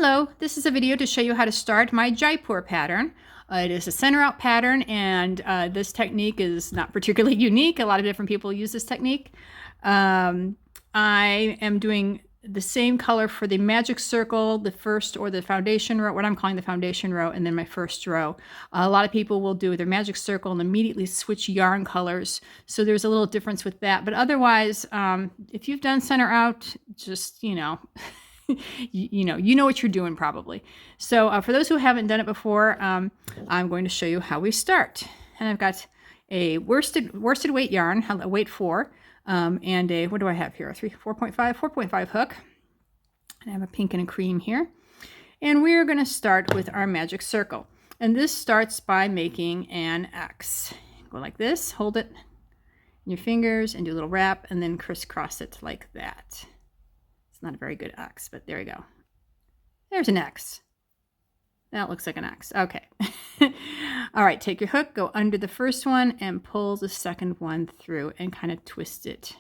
Hello, this is a video to show you how to start my Jaipur pattern. It is a center out pattern, and this technique is not particularly unique. A lot of different people use this technique. I am doing the same color for the magic circle, the first or the foundation row, what I'm calling the foundation row, and then my first row. A lot of people will do their magic circle and immediately switch yarn colors. So there's a little difference with that. But otherwise, if you've done center out, just, you know, you know what you're doing probably. So for those who haven't done it before, I'm going to show you how we start. And I've got a worsted weight yarn, a weight 4, and a, what do I have here? A 4.5 hook. And I have a pink and a cream here. And we're going to start with our magic circle. And this starts by making an X. Go like this, hold it in your fingers and do a little wrap, and then crisscross it like that. Not a very good X, but there we go. There's an X. That looks like an X. Okay. All right, take your hook, go under the first one, and pull the second one through and kind of twist it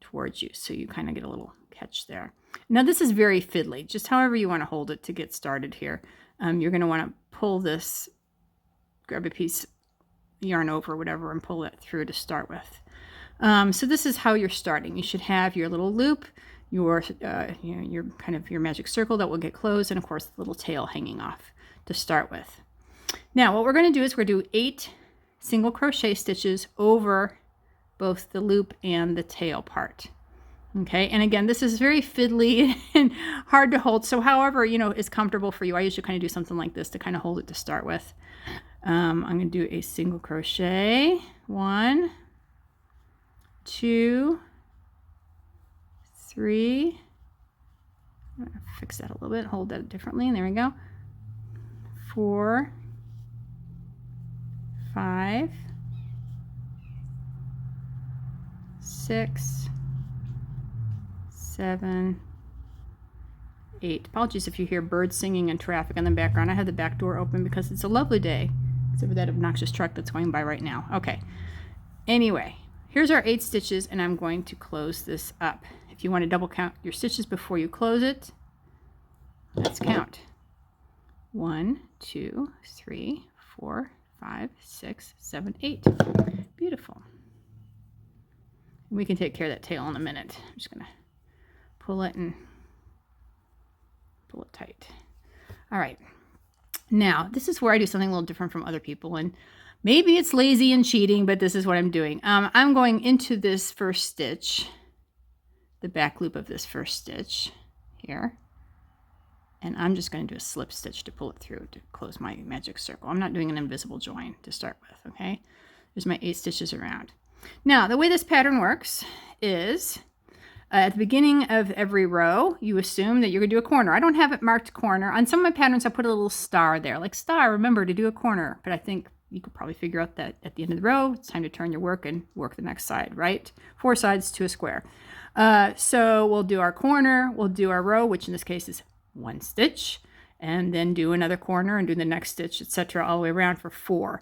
towards you. So you kind of get a little catch there. Now this is very fiddly, just however you want to hold it to get started here. You're going to want to pull this, grab a piece of yarn over, whatever, and pull that through to start with. So this is how you're starting. You should have your little loop, your kind of your magic circle that will get closed, and of course the little tail hanging off to start with. Now what we're going to do is we're going to do 8 single crochet stitches over both the loop and the tail part. Okay, and again, this is very fiddly and hard to hold, so however is comfortable for you. I usually kind of do something like this to kind of hold it to start with. I'm going to do a single crochet, 1, 2, 3, I'm going to fix that a little bit, hold that differently, and there we go, 4, 5, 6, 7, 8. Apologies if you hear birds singing and traffic in the background. I have the back door open because it's a lovely day, except for that obnoxious truck that's going by right now. Okay, anyway, here's our 8 stitches, and I'm going to close this up. If you want to double count your stitches before you close it, let's count. 1, 2, 3, 4, 5, 6, 7, 8. Beautiful. And we can take care of that tail in a minute. I'm just going to pull it and pull it tight. All right. Now, this is where I do something a little different from other people, and maybe it's lazy and cheating, but this is what I'm doing. I'm going into this first stitch, the back loop of this first stitch here, and I'm just going to do a slip stitch to pull it through to close my magic circle. I'm not doing an invisible join to start with, okay? There's my 8 stitches around. Now, the way this pattern works is at the beginning of every row, you assume that you're going to do a corner. I don't have it marked corner. On some of my patterns, I put a little star there, like star, remember to do a corner, but I think you could probably figure out that at the end of the row, it's time to turn your work and work the next side, right? 4 sides to a square. So we'll do our corner, we'll do our row, which in this case is 1 stitch, and then do another corner and do the next stitch, etc., all the way around for 4.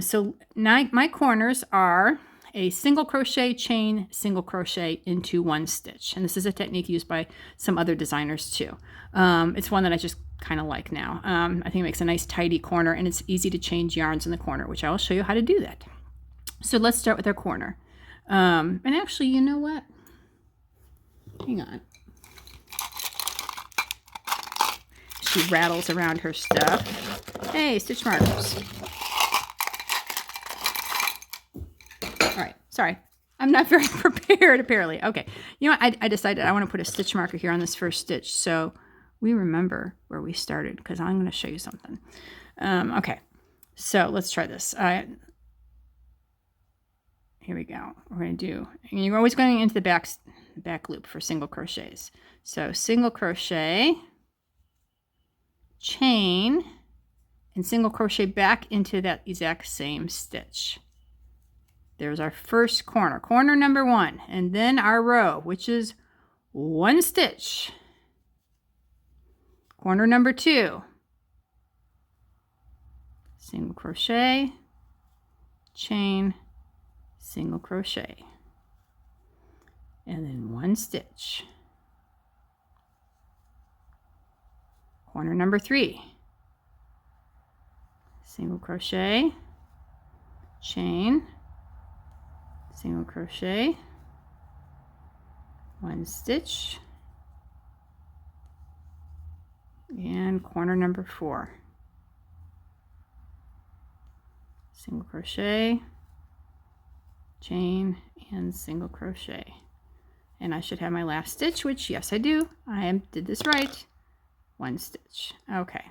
So my corners are a single crochet, chain, single crochet into 1 stitch. And this is a technique used by some other designers too. It's one that I just kind of like now. I think it makes a nice tidy corner, and it's easy to change yarns in the corner, which I will show you how to do that. So let's start with our corner. And actually, you know what? Hang on. She rattles around her stuff. Hey, stitch markers. All right, sorry. I'm not very prepared, apparently. Okay, you know what? I decided I want to put a stitch marker here on this first stitch so we remember where we started, because I'm going to show you something. Okay, so let's try this. Here we go. We're going to do, and you're always going into the back loop for single crochets. So single crochet, chain, and single crochet back into that exact same stitch. There's our first corner, corner number 1, and then our row, which is 1 stitch. Corner number 2, single crochet, chain, single crochet, and then 1 stitch. corner number 3, single crochet, chain, single crochet, 1 stitch, and corner number 4, single crochet, chain, and single crochet. And I should have my last stitch, which yes I do. Did this right. 1 stitch. Okay.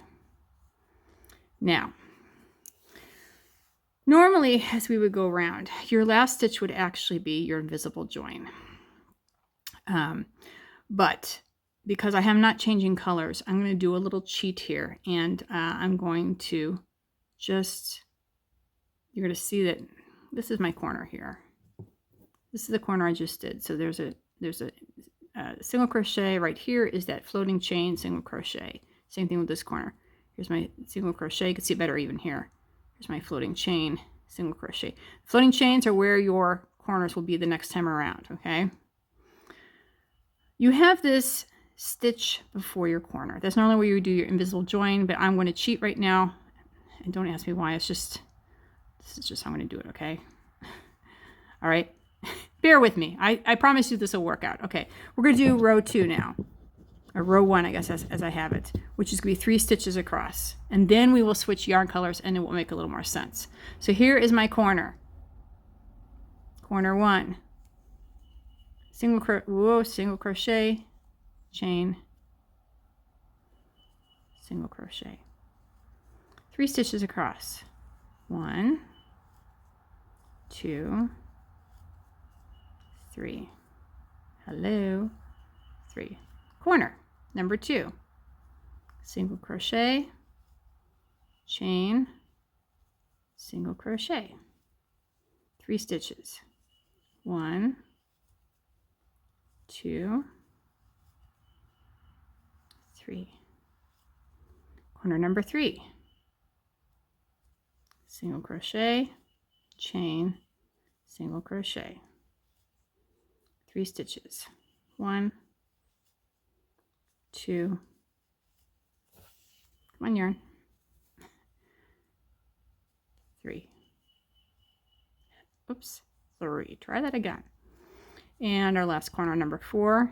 Now, normally as we would go around, your last stitch would actually be your invisible join. But because I am not changing colors, I'm going to do a little cheat here, and I'm going to just, you're going to see that this is my corner here. This is the corner I just did. So there's a single crochet right here is that floating chain, single crochet. Same thing with this corner. Here's my single crochet. You can see it better even here. Here's my floating chain, single crochet. Floating chains are where your corners will be the next time around, okay? You have this stitch before your corner. That's normally where you do your invisible join, but I'm going to cheat right now. And don't ask me why. This is just how I'm going to do it, okay? All right. Bear with me. I promise you this will work out. Okay. We're going to do row 2 now. Or row 1, I guess, as I have it, which is going to be 3 stitches across. And then we will switch yarn colors and it will make a little more sense. So here is my corner. Corner 1. Single crochet, chain, single crochet. 3 stitches across. 1, 2, 3. Hello. 3. Corner number 2. Single crochet, chain, single crochet. 3 stitches. 1, 2, 3. Corner number 3. Single crochet, chain, single crochet. 3 stitches. 1, 2. Come on, yarn. 3. Oops, 3. Try that again. And our last corner, number 4.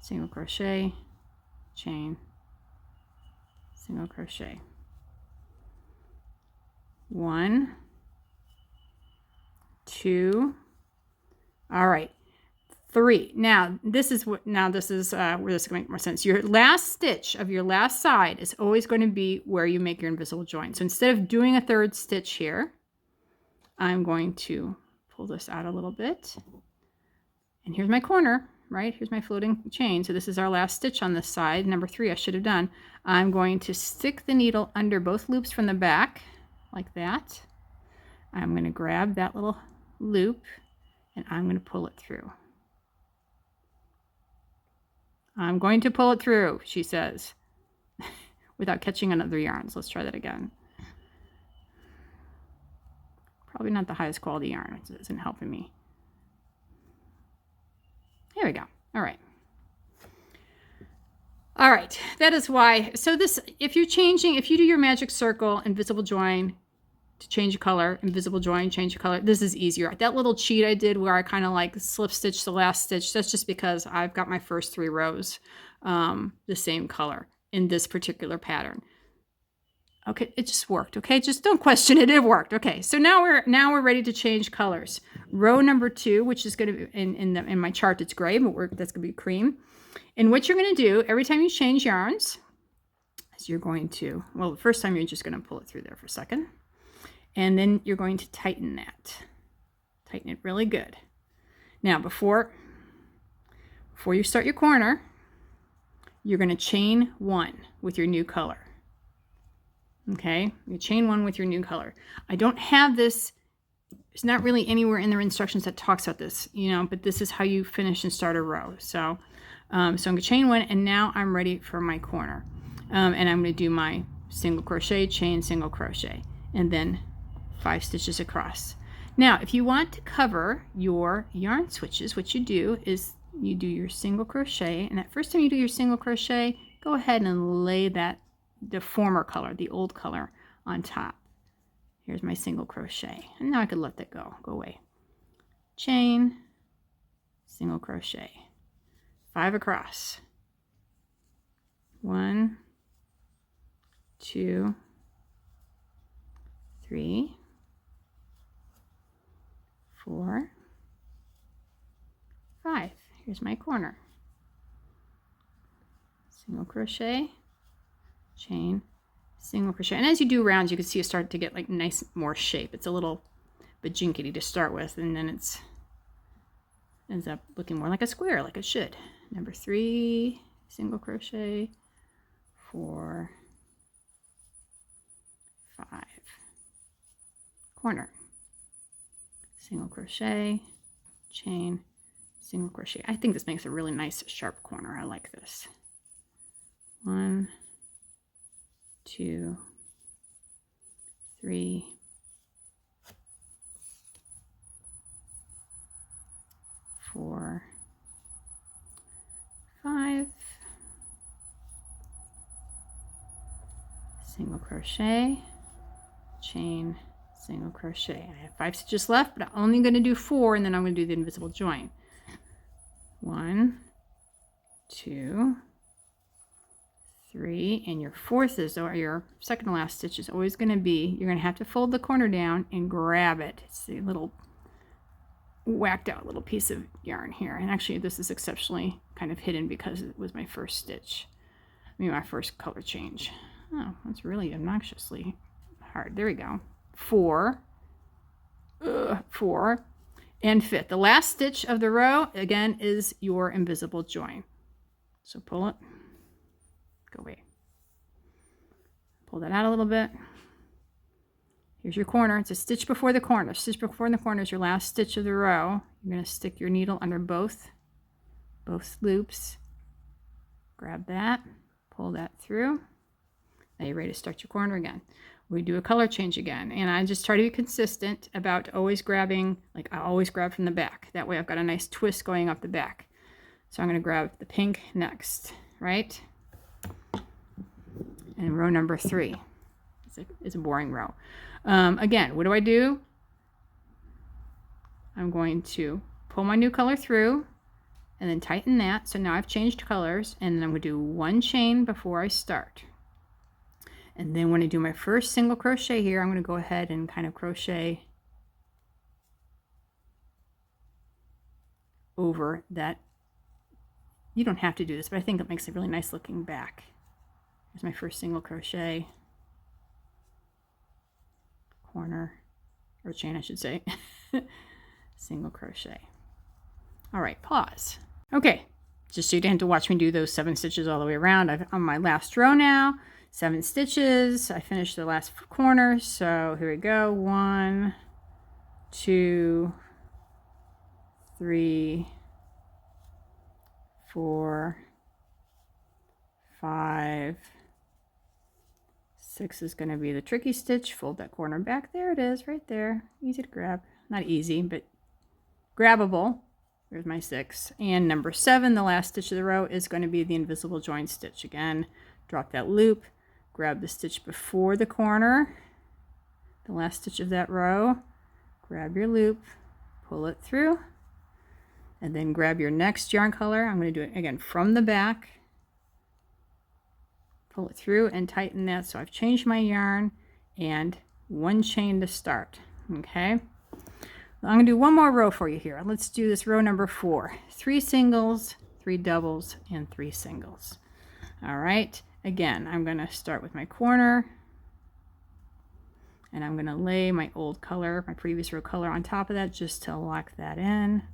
Single crochet, chain, single crochet. 1, 2. All right. 3. Now this is where this is going to make more sense. Your last stitch of your last side is always going to be where you make your invisible join. So instead of doing a 3rd stitch here, I'm going to pull this out a little bit. And here's my corner, right? Here's my floating chain. So this is our last stitch on this side. Number 3 I should have done. I'm going to stick the needle under both loops from the back like that. I'm going to grab that little loop and I'm going to pull it through. I'm going to pull it through, she says, without catching another yarn. So let's try that again. Probably not the highest quality yarn. It isn't helping me. Here we go. All right. All right. That is why. So this, if you do your magic circle, invisible join to change a color, invisible join, change a color, this is easier. That little cheat I did where I kind of like slip stitch the last stitch, that's just because I've got my first 3 rows the same color in this particular pattern. Okay, it just worked. Okay, just don't question it. It worked. Okay, so now we're ready to change colors. Row number 2, which is going to be in my chart, it's gray, but that's going to be cream. And what you're going to do every time you change yarns is you're going to, well, the first time you're just going to pull it through there for a second, and then you're going to tighten that. Tighten it really good. Now, before you start your corner, you're going to chain 1 with your new color. Okay, you chain 1 with your new color. I don't have this, it's not really anywhere in their instructions that talks about this, but this is how you finish and start a row. So, I'm going to chain 1, and now I'm ready for my corner. And I'm going to do my single crochet, chain, single crochet, and then 5 stitches across. Now, if you want to cover your yarn switches, what you do is you do your single crochet, and that first time you do your single crochet, go ahead and lay the former color, the old color, on top. Here's my single crochet, and now I could let that go away. Chain, single crochet, 5 across. 1, 2, 3, 4, 5. Here's my corner. Single crochet, chain, single crochet. And as you do rounds, you can see it start to get like nice more shape. It's a little bajinkety to start with, and then it ends up looking more like a square, like it should. Number 3, single crochet, 4, 5, corner, single crochet, chain, single crochet. I think this makes a really nice sharp corner. I like this. 1, 2, 3, 4, 5, single crochet, chain, single crochet. I have 5 stitches left, but I'm only going to do 4, and then I'm going to do the invisible join. 1, 2, 3, and your fourth is, or your second to last stitch is always going to be, you're going to have to fold the corner down and grab it. It's the little whacked out little piece of yarn here, and actually this is exceptionally kind of hidden because it was my first stitch. I mean, my first color change. Oh, that's really obnoxiously hard. There we go. 4, 4, and 5th. The last stitch of the row, again, is your invisible join. So pull it, go away. Pull that out a little bit. Here's your corner. It's a stitch before the corner. Stitch before the corner is your last stitch of the row. You're going to stick your needle under both loops. Grab that, pull that through. Now you're ready to start your corner again. We do a color change again, and I just try to be consistent about always grabbing, like I always grab from the back. That way I've got a nice twist going up the back. So I'm going to grab the pink next, right? And row number 3. It's a boring row. Again, what do? I'm going to pull my new color through and then tighten that. So now I've changed colors, and then I'm going to do 1 chain before I start. And then when I do my first single crochet here, I'm going to go ahead and kind of crochet over that. You don't have to do this, but I think it makes a really nice looking back. Here's my first single crochet, corner, or chain I should say, single crochet. All right, pause. Okay, just so you didn't have to watch me do those 7 stitches all the way around. I'm on my last row now. 7 stitches. I finished the last corner, so here we go. 1, 2, 3, 4, 5, 6 is going to be the tricky stitch. Fold that corner back. There it is, right there. Easy to grab. Not easy, but grabbable. There's my 6. And number 7, the last stitch of the row, is going to be the invisible join stitch. Again, drop that loop. Grab the stitch before the corner, the last stitch of that row, grab your loop, pull it through, and then grab your next yarn color. I'm going to do it again from the back, pull it through and tighten that. So I've changed my yarn, and 1 chain to start. Okay, I'm going to do one more row for you here. Let's do this row number 4. 3 singles, 3 doubles, and 3 singles. All right. Again, I'm going to start with my corner, and I'm going to lay my old color, my previous row color, on top of that just to lock that in.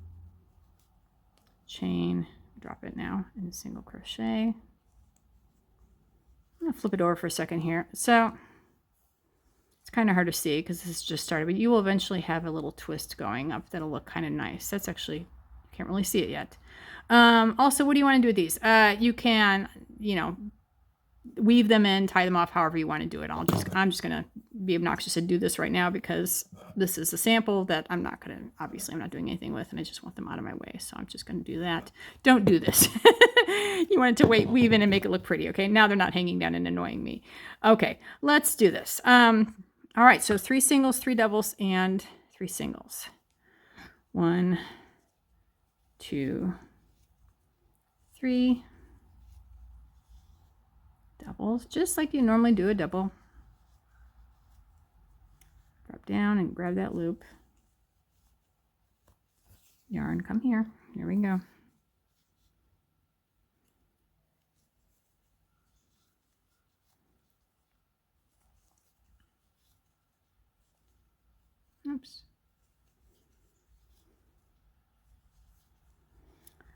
Chain, drop it now, and single crochet. I'm going to flip it over for a second here. So it's kind of hard to see because this is just started, but you will eventually have a little twist going up that'll look kind of nice. That's actually, you can't really see it yet. Also, what do you want to do with these? You can, weave them in, tie them off, however you want to do it. I'm just going to be obnoxious and do this right now because this is a sample that I'm not doing anything with, and I just want them out of my way. So I'm just going to do that. Don't do this. You want it to weave in and make it look pretty. Okay. Now they're not hanging down and annoying me. Okay. Let's do this. All right. So 3 singles, 3 doubles, and 3 singles. 1, 2, 3. Doubles, just like you normally do a double. Drop down and grab that loop. Yarn, come here. Here we go. Oops.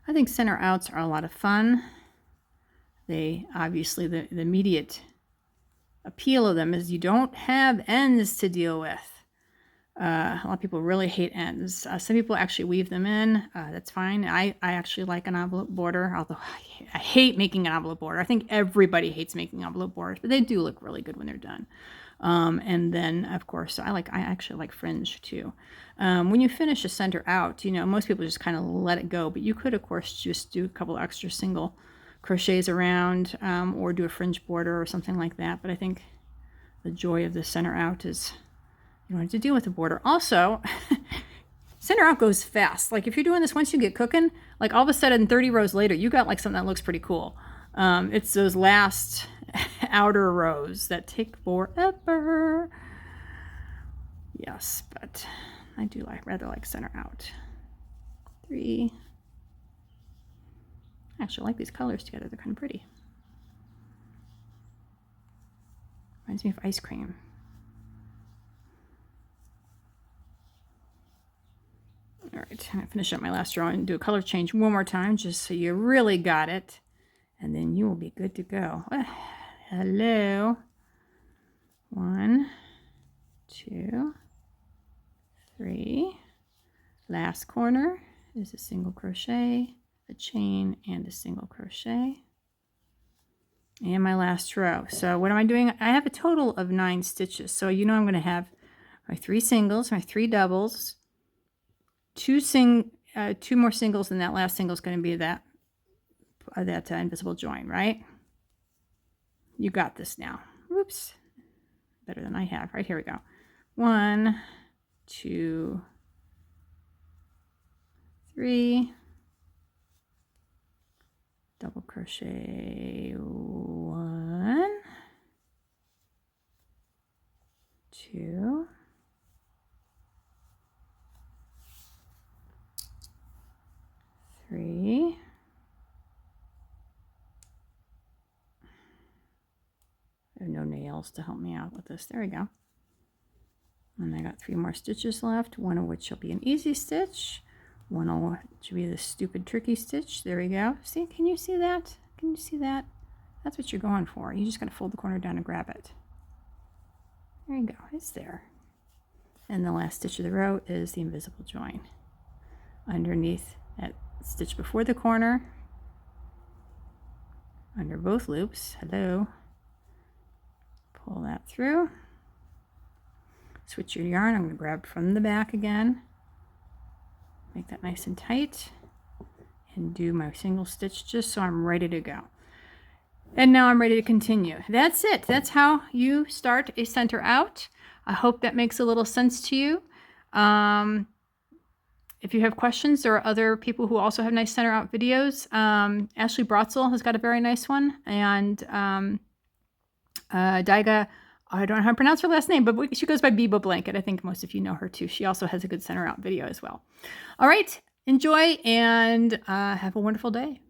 I think center outs are a lot of fun. They obviously, the immediate appeal of them is you don't have ends to deal with. A lot of people really hate ends. Some people actually weave them in. That's fine. I actually like an envelope border, although I hate making an envelope border. I think everybody hates making envelope borders, but they do look really good when they're done. And then, of course, I actually like fringe too. When you finish a center out, most people just kind of let it go, but you could, of course, just do a couple extra single crochets around, or do a fringe border or something like that. But I think the joy of the center out is you don't have to deal with the border. Also, center out goes fast. Like if you're doing this, once you get cooking, like all of a sudden 30 rows later, you got like something that looks pretty cool. It's those last outer rows that take forever. Yes, but I do rather like center out. 3. I actually like these colors together. They're kind of pretty. Reminds me of ice cream. All right, I'm going to finish up my last row and do a color change one more time just so you really got it. And then you will be good to go. Hello. 1, 2, 3. Last corner is a single crochet, a chain, and a single crochet. And my last row. So what am I doing? I have a total of 9 stitches. So I'm going to have my 3 singles, my 3 doubles, 2 more singles, and that last single is going to be that invisible join, right? You got this now. Whoops. Better than I have. Right, here we go. 1, 2, 3. Double crochet 1, 2, 3. I have no nails to help me out with this. There we go. And I got 3 more stitches left, one of which will be an easy stitch. One will be the stupid tricky stitch. There we go. See, can you see that? Can you see that? That's what you're going for. You just got to fold the corner down and grab it. There you go. It's there. And the last stitch of the row is the invisible join. Underneath that stitch before the corner, under both loops. Hello. Pull that through. Switch your yarn. I'm going to grab from the back again. Make that nice and tight. And do my single stitch just so I'm ready to go. And now I'm ready to continue. That's it. That's how you start a center out. I hope that makes a little sense to you. If you have questions, there are other people who also have nice center out videos. Ashley Brotzel has got a very nice one. And Daiga, I don't know how to pronounce her last name, but she goes by Biba Blanket. I think most of you know her too. She also has a good center out video as well. All right, enjoy and have a wonderful day.